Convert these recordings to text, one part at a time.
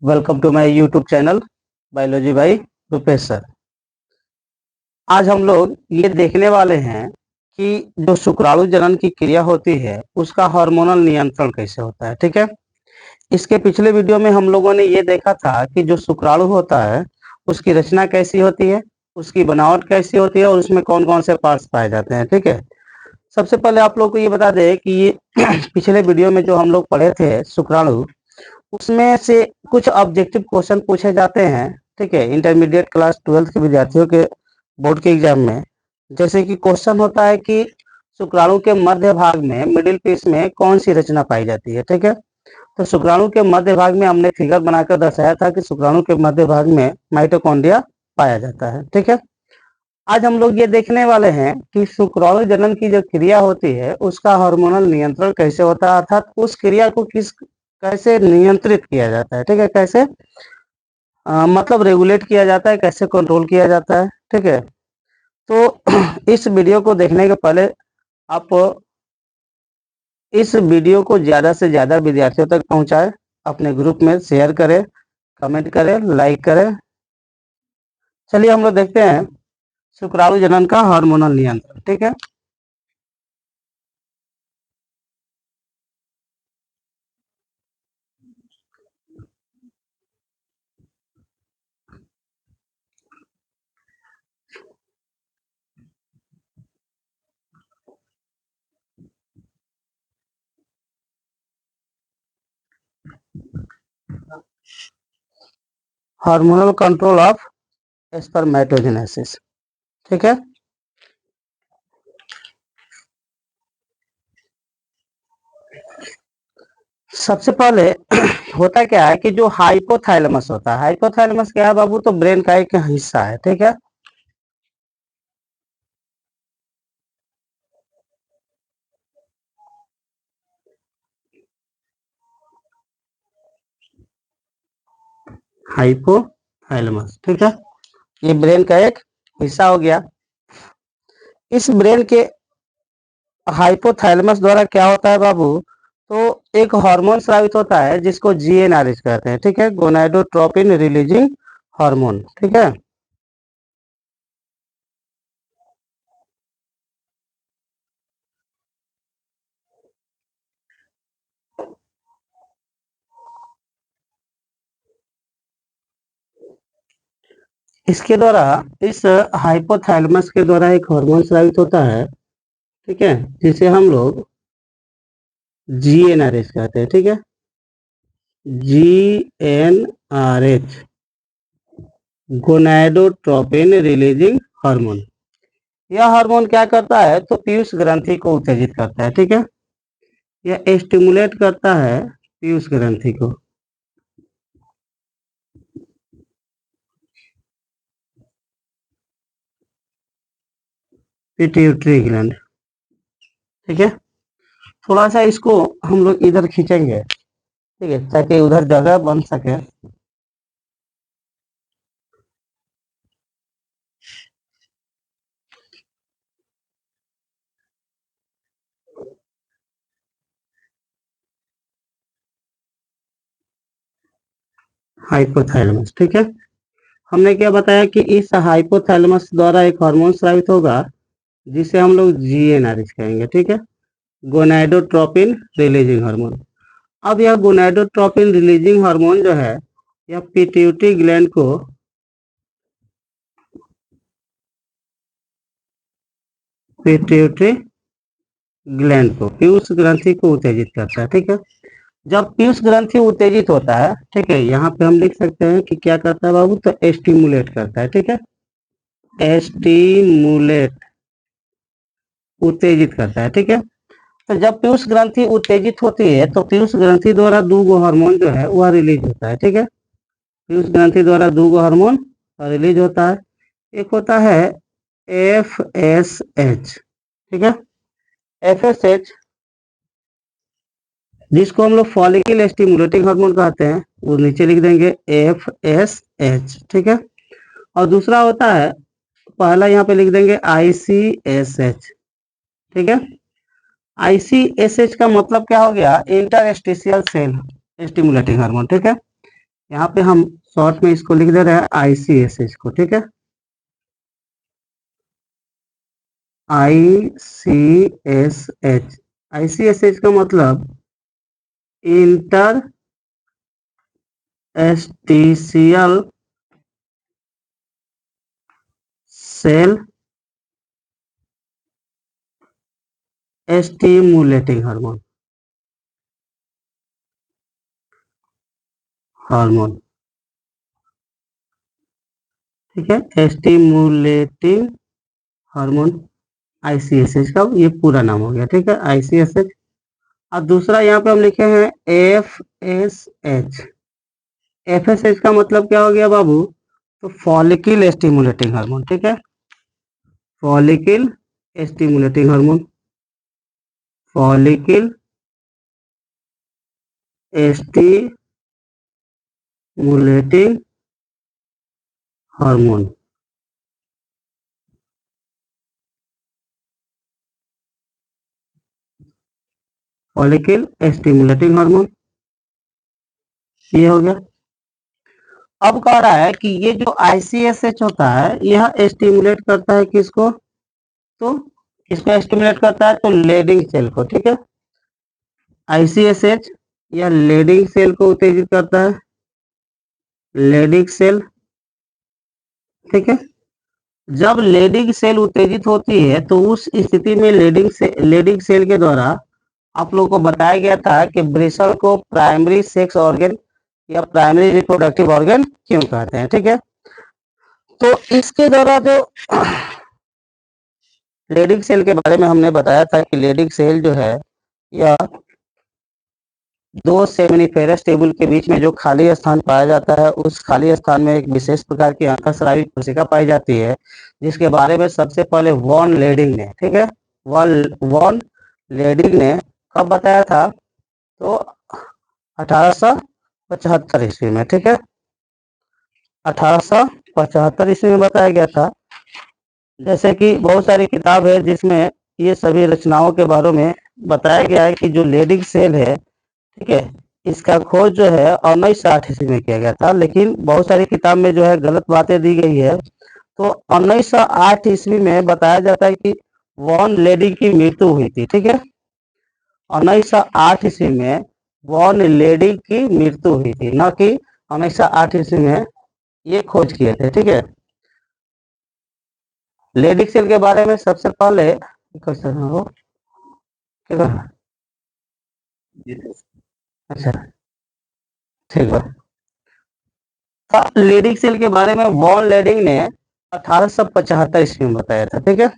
Welcome to my YouTube channel biology by Rupesh sir. आज हम लोग ये देखने वाले हैं कि जो शुक्राणु जनन की क्रिया होती है उसका हार्मोनल नियंत्रण कैसे होता है। ठीक है, इसके पिछले वीडियो में हम लोगों ने ये देखा था कि जो शुक्राणु होता है उसकी रचना कैसी होती है, उसकी बनावट कैसी होती है और उसमें कौन कौन से पार्ट्स पाए जाते हैं। ठीक है, सबसे पहले आप लोग को ये बता दें कि ये पिछले वीडियो में जो हम लोग पढ़े थे शुक्राणु, उसमें से कुछ ऑब्जेक्टिव क्वेश्चन पूछे जाते हैं। ठीक है, इंटरमीडिएट क्लास 12 के विद्यार्थियों के बोर्ड के एग्जाम में जैसे कि क्वेश्चन होता है कि शुक्राणु के मध्य भाग में मिडिल पीस में कौन सी रचना पाई जाती है। ठीक है, तो शुक्राणु के मध्य भाग में हमने फिगर बनाकर दर्शाया था कि शुक्राणु के मध्य भाग में माइटोकॉन्ड्रिया पाया जाता है। ठीक है, आज हम लोग ये देखने वाले हैं कि शुक्राणु जनन की जो क्रिया होती है उसका हार्मोनल नियंत्रण कैसे होता है, अर्थात उस क्रिया को कैसे नियंत्रित किया जाता है। ठीक है, कैसे मतलब रेगुलेट किया जाता है, कैसे कंट्रोल किया जाता है। ठीक है, तो इस वीडियो को देखने के पहले आप इस वीडियो को ज़्यादा से ज़्यादा विद्यार्थियों तक पहुंचाएं, अपने ग्रुप में शेयर करें, कमेंट करें, लाइक करें। चलिए हम लोग देखते हैं शुक्राणु जनन का हार्मोनल नियंत्रण। ठीक है, हार्मोनल कंट्रोल ऑफ स्पर्मेटोजेनेसिस। ठीक है, सबसे पहले होता क्या है कि जो हाइपोथैलेमस होता है, हाइपोथैलेमस क्या है बाबू, तो ब्रेन का एक हिस्सा है। ठीक है, हाइपोथैलेमस। ठीक है, ये ब्रेन का एक हिस्सा हो गया। इस ब्रेन के हाइपोथैलेमस द्वारा क्या होता है बाबू, तो एक हार्मोन स्रावित होता है जिसको जीएनआरएच कहते हैं। ठीक है, गोनाडोट्रोपिन रिलीजिंग हार्मोन। ठीक है, इसके द्वारा इस हाइपोथैलेमस के द्वारा एक हार्मोन स्रावित होता है। ठीक है, जिसे हम लोग जीएनआरएच कहते हैं। ठीक है, जीएनआरएच, गोनाडोट्रोपिन रिलीजिंग हार्मोन। यह हार्मोन क्या करता है, तो पीयूष ग्रंथि को उत्तेजित करता है। ठीक है, यह स्टिमुलेट करता है पीयूष ग्रंथि को। Pituitary gland. ठीक है, थोड़ा सा इसको हम लोग इधर खींचेंगे, ठीक है, ताकि उधर जगह बन सके। हाइपोथैलेमस। ठीक है, हमने क्या बताया कि इस हाइपोथैलेमस द्वारा एक हार्मोन स्रावित होगा जिसे हम लोग जीएनआरएच कहेंगे। ठीक है, गोनाडोट्रोपिन रिलीजिंग हार्मोन। अब यह गोनाडोट्रोपिन रिलीजिंग हार्मोन जो है, यह पिट्यूटरी ग्लैंड को पिट्यूटरी ग्लैंड को पीयूष ग्रंथि को उत्तेजित करता है। ठीक है, जब पीयूष ग्रंथि उत्तेजित होता है, ठीक है, यहाँ पे हम लिख सकते हैं कि क्या करता है बाबू, तो स्टिमुलेट करता है। ठीक है, स्टिमुलेट, उत्तेजित करता है। ठीक है, तो जब पीयूष ग्रंथि उत्तेजित होती है तो पीयूष ग्रंथि द्वारा दो गो हार्मोन जो है वह रिलीज होता है। ठीक है, पीयूष ग्रंथि द्वारा दो गो हार्मोन रिलीज होता है। एक होता है FSH। ठीक है, FSH जिसको हम लोग फॉलिकल स्टिमुलेटिंग हार्मोन कहते हैं, वो नीचे लिख देंगे FSH। ठीक है, और दूसरा होता है, पहला यहाँ पे लिख देंगे ICSH। ठीक है, ICSH का मतलब क्या हो गया, इंटरस्टिशियल सेल स्टिमुलेटिंग हार्मोन। ठीक है, यहाँ पे हम शॉर्ट में इसको लिख दे रहे हैं ICSH को, ठीक है। ICSH, ICSH का मतलब इंटरस्टिशियल सेल स्टिमुलेटिंग हार्मोन, ठीक है, स्टिमुलेटिंग हार्मोन ICSH का ये पूरा नाम हो गया, ठीक है, ICSH। और दूसरा यहाँ पे हम लिखे हैं FSH। FSH का मतलब क्या हो गया बाबू? तो फॉलिकल स्टिमुलेटिंग हार्मोन, ठीक है, follicle stimulating hormone, follicle stimulating hormone. Follicle stimulating hormone, ये हो गया। अब कह रहा है कि ये जो ICSH होता है यह स्टिमुलेट करता है किसको? तो इसको स्टिमुलेट करता है तो लेडिंग सेल को, ठीक है। ICSH यह लेडिंग सेल को उत्तेजित करता है, लेडिंग सेल, ठीक है। जब लेडिंग सेल उत्तेजित होती है तो उस स्थिति में लेडिंग सेल के द्वारा आप लोगों को बताया गया था कि ब्रिसल को प्राइमरी सेक्स ऑर्गन या प्राइमरी रिप्रोडक्टिव ऑर्गन क्यों कहते हैं, ठीक है। तो इसके द्वारा जो लेडिंग सेल के बारे में हमने बताया था कि लेडिंग सेल जो है यह दो सेमिनिफेरस टेबुल के बीच में जो खाली स्थान पाया जाता है उस खाली स्थान में एक विशेष प्रकार की अंतःस्रावी कोशिका पाई जाती है, जिसके बारे में सबसे पहले वॉन लेडिंग ने, ठीक है, वॉन लेडिंग ने कब बताया था? तो 1875 ईस्वी में, ठीक है, 1875 ईस्वी में बताया गया था। जैसे कि बहुत सारी किताब है जिसमें ये सभी रचनाओं के बारे में बताया गया है कि जो लेडिंग सेल है, ठीक है, इसका खोज जो है 1960 ईस्वी में किया गया था, लेकिन बहुत सारी किताब में जो है गलत बातें दी गई है। तो 1908 ईस्वी में बताया जाता है कि वॉन लेडिंग की मृत्यु हुई थी, ठीक है, 1908 ईस्वी में वॉन लेडिंग की मृत्यु हुई थी, न कि 1908 ईस्वी में ये खोज किए थे, ठीक है। लेडिंग सेल के बारे में सबसे पहले क्वेश्चन हो क्या? अच्छा, ठीक है। लेडिंग सेल के बारे में वॉन लेडिंग ने 1875 ईस्वी में बताया था, ठीक है।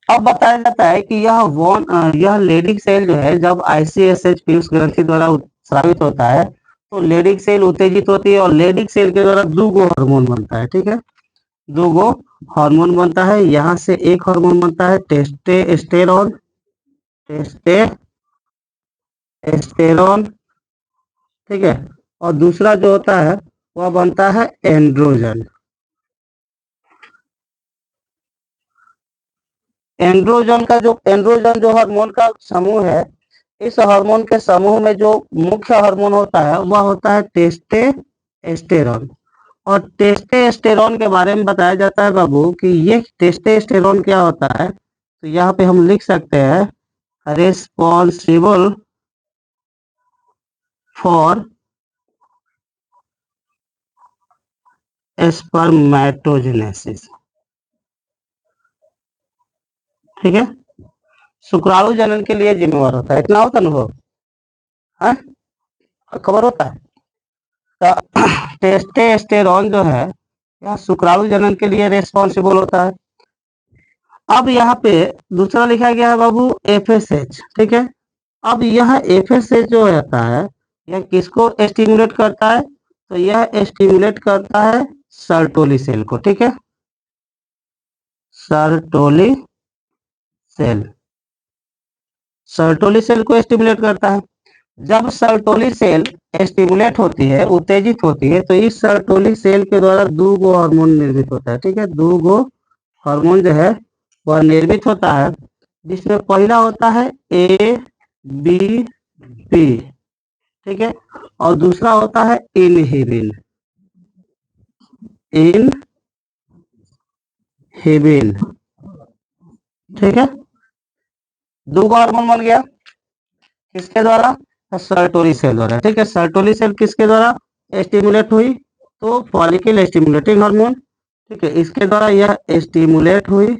अब बताया जाता है कि यह लेडिंग सेल जो है जब ICSH पीयूष ग्रंथि द्वारा स्रावित होता है तो लेडिंग सेल उत्तेजित होती है और लेडिंग सेल के द्वारा दो हार्मोन बनता है, ठीक है, दो हार्मोन बनता है। यहाँ से एक हार्मोन बनता है टेस्टेस्टेरोन, टेस्टेस्टेरोन, ठीक है, और दूसरा जो होता है वह बनता है एंड्रोजन। एंड्रोजन जो हार्मोन का समूह है, इस हार्मोन के समूह में जो मुख्य हार्मोन होता है वह होता है टेस्टेस्टेरोन। और टेस्टेस्टेरोन के बारे में बताया जाता है बाबू कि ये टेस्टेस्टेरोन क्या होता है, तो यहाँ पे हम लिख सकते हैं रिस्पॉन्सिबल फॉर स्पर्मेटोजेनेसिस, ठीक है, शुक्राणु जनन के लिए जिम्मेवार होता है, इतना होता अनुभव है, खबर होता है। तो टेस्टेस्टेरोन जो है यह शुक्राणु जनन के लिए रेस्पॉन्सिबल होता है। अब यहाँ पे दूसरा लिखा गया है बाबू FSH, ठीक है। अब यह FSH जो रहता है यह किसको स्टिमुलेट करता है? तो यह स्टिमुलेट करता है सर्टोली सेल को, ठीक है, सर्टोली सेल, सर्टोली सेल को स्टिमुलेट करता है। जब सर्टोली सेल स्टिमुलेट होती है, उत्तेजित होती है, तो इस सर्टोली सेल के द्वारा दो गो हार्मोन निर्मित होता है, ठीक है, दो गो हार्मोन जो है वह निर्मित होता है, जिसमें पहला होता है ABP, ठीक है, और दूसरा होता है इनहिबिन। इनहिबिन, ठीक है, दो हार्मोन बन गया किसके द्वारा, सर्टोली सेल द्वारा। ठीक है, सर्टोली सेल किसके द्वारा स्टिमुलेट हुई, तो फॉलिकल स्टिमुलेटिंग हार्मोन। ठीक है, इसके द्वारा यह स्टिमुलेट हुई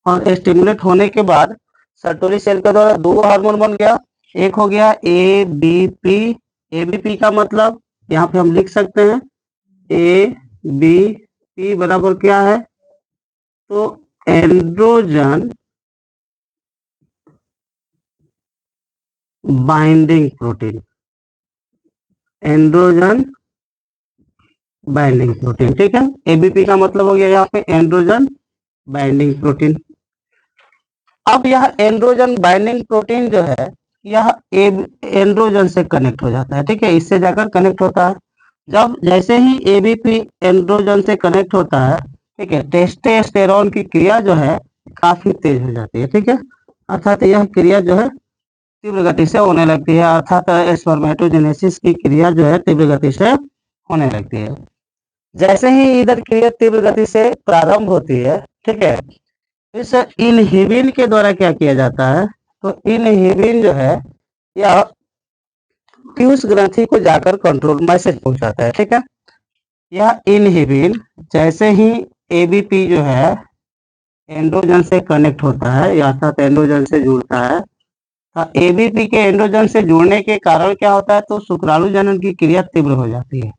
और स्टिमुलेट होने के बाद सर्टोली सेल के द्वारा दो हार्मोन बन गया। एक हो गया एबीपी। एबीपी का मतलब यहाँ पे हम लिख सकते हैं ए बी पी बराबर क्या है, तो androgen binding protein. Androgen binding protein, ठीक है, एबीपी का मतलब हो गया यहाँ पे एंड्रोजन बाइंडिंग प्रोटीन। अब यह एंड्रोजन बाइंडिंग प्रोटीन जो है यह एंड्रोजन से कनेक्ट हो जाता है। ठीक है, इससे जाकर कनेक्ट होता है। जब जैसे ही एबीपी एंड्रोजन से कनेक्ट होता है, ठीक है, टेस्टोस्टेरोन की क्रिया जो है काफी तेज हो जाती है। ठीक है, अर्थात यह क्रिया जो है तीव्र गति से होने लगती है, अर्थात स्पर्मेटोजेनेसिस की क्रिया जो है तीव्र गति से होने लगती है। जैसे ही इधर क्रिया तीव्र गति से प्रारंभ होती है, ठीक है, इस इनहिबिन के द्वारा क्या किया जाता है, तो इनहिबिन जो है यह पीयूष ग्रंथि को जाकर कंट्रोल मैसेज पहुंचाता है। ठीक है, यह इनहिबिन जैसे ही एबीपी जो है एंड्रोजन से कनेक्ट होता है या अर्थात एंड्रोजन से जुड़ता है, एबीपी के एंड्रोजन से जुड़ने के कारण क्या होता है, तो शुक्राणु जनन की क्रिया तीव्र हो जाती है।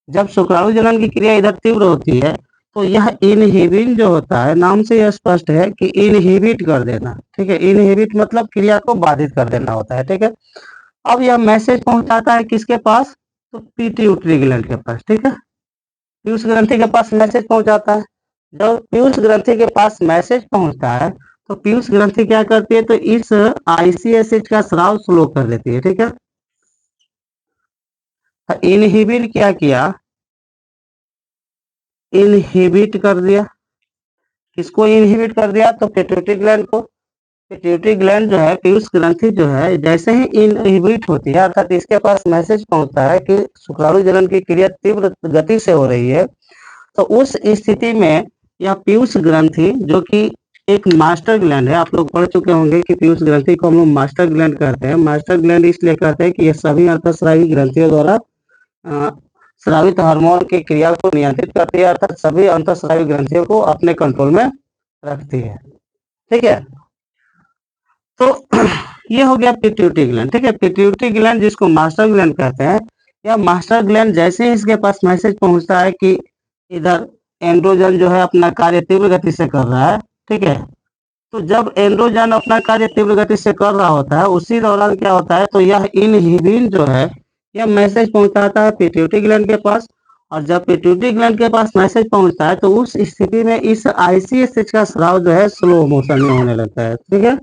जब शुक्राणु जनन की क्रिया इधर तीव्र होती है तो यह इनहिबिन जो होता है, नाम से यह स्पष्ट है कि इनहिबिट कर देना। ठीक है, इनहिबिट मतलब क्रिया को बाधित कर देना होता है। ठीक है, अब यह मैसेज पहुंचाता है किसके पास, तो पिट्यूटरी ग्लैंड के पास। ठीक है, पीयूष ग्रंथि के पास मैसेज पहुंचाता है। जब पीयूष ग्रंथि के पास मैसेज पहुंचता है तो पीयूष ग्रंथि क्या करती है, तो इस आईसी एसिड का स्राव स्लो कर देती है। ठीक है, इनहिबिट क्या किया, इनहिबिट कर दिया। किसको इनहिबिट कर दिया, तो पिट्यूटरी ग्लैंड को। पिट्यूटरी ग्लैंड जो है, पीयूष ग्रंथि जो है, जैसे ही इनहिबिट होती है अर्थात इसके पास मैसेज पहुंचता है कि शुक्राणु जनन की क्रिया तीव्र गति से हो रही है, तो उस स्थिति में यह पीयूष ग्रंथि जो कि एक मास्टर ग्लैंड है, आप लोग पढ़ चुके होंगे कि पीयूष ग्रंथि को हम लोग मास्टर ग्लैंड कहते हैं। मास्टर ग्लैंड इसलिए कहते हैं कि यह सभी अंतःस्रावी ग्रंथियों द्वारा स्रावित हार्मोन की क्रिया को नियंत्रित करती है, अर्थात सभी अंतःस्रावी ग्रंथियों को अपने कंट्रोल में रखती है। ठीक है, तो ये हो गया पिट्यूटरी ग्लैंड। ठीक है, पिट्यूटरी ग्लैंड जिसको मास्टर ग्लैंड कहते हैं, यह मास्टर ग्लैंड जैसे ही इसके पास मैसेज पहुंचता है कि इधर एंड्रोजन जो है अपना कार्य तीव्र गति से कर रहा है, ठीक है, तो जब एंड्रोजन अपना कार्य तीव्र गति से कर रहा होता है उसी दौरान क्या होता है, तो यह इनहिबिन जो है यह मैसेज पहुंचाता है पिट्यूटरी ग्लैंड के पास। और जब पिट्यूटरी ग्लैंड के पास मैसेज पहुंचता है तो उस स्थिति में इस आईसीएसएच का स्राव जो है स्लो मोशन में होने लगता है। ठीक है,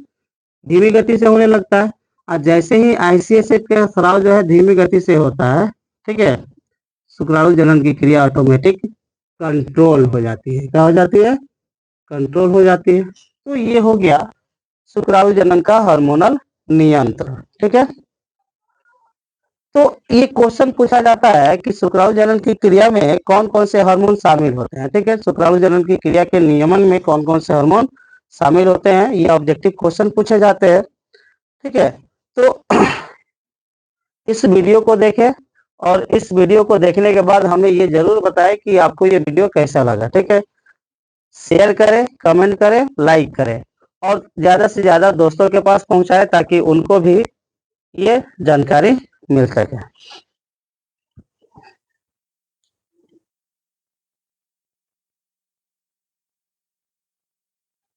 धीमी गति से होने लगता है। और जैसे ही आईसीएसएच का स्राव जो है धीमी गति से होता है, ठीक है, शुक्राणु जनन की क्रिया ऑटोमेटिक कंट्रोल हो जाती है। क्या हो जाती है, कंट्रोल हो जाती है। तो ये हो गया शुक्राणु जनन का हार्मोनल नियंत्रण। ठीक है, तो ये क्वेश्चन पूछा जाता है कि शुक्राणु जनन की क्रिया में कौन कौन से हार्मोन शामिल होते हैं। ठीक है, शुक्राणु जनन की क्रिया के नियमन में कौन कौन से हार्मोन शामिल होते हैं, ये ऑब्जेक्टिव क्वेश्चन पूछे जाते हैं। ठीक है, तो इस वीडियो को देखें और इस वीडियो को देखने के बाद हमें ये जरूर बताएं कि आपको ये वीडियो कैसा लगा। ठीक है, शेयर करें, कमेंट करें, लाइक करें और ज्यादा से ज्यादा दोस्तों के पास पहुंचाएं ताकि उनको भी ये जानकारी मिल सके।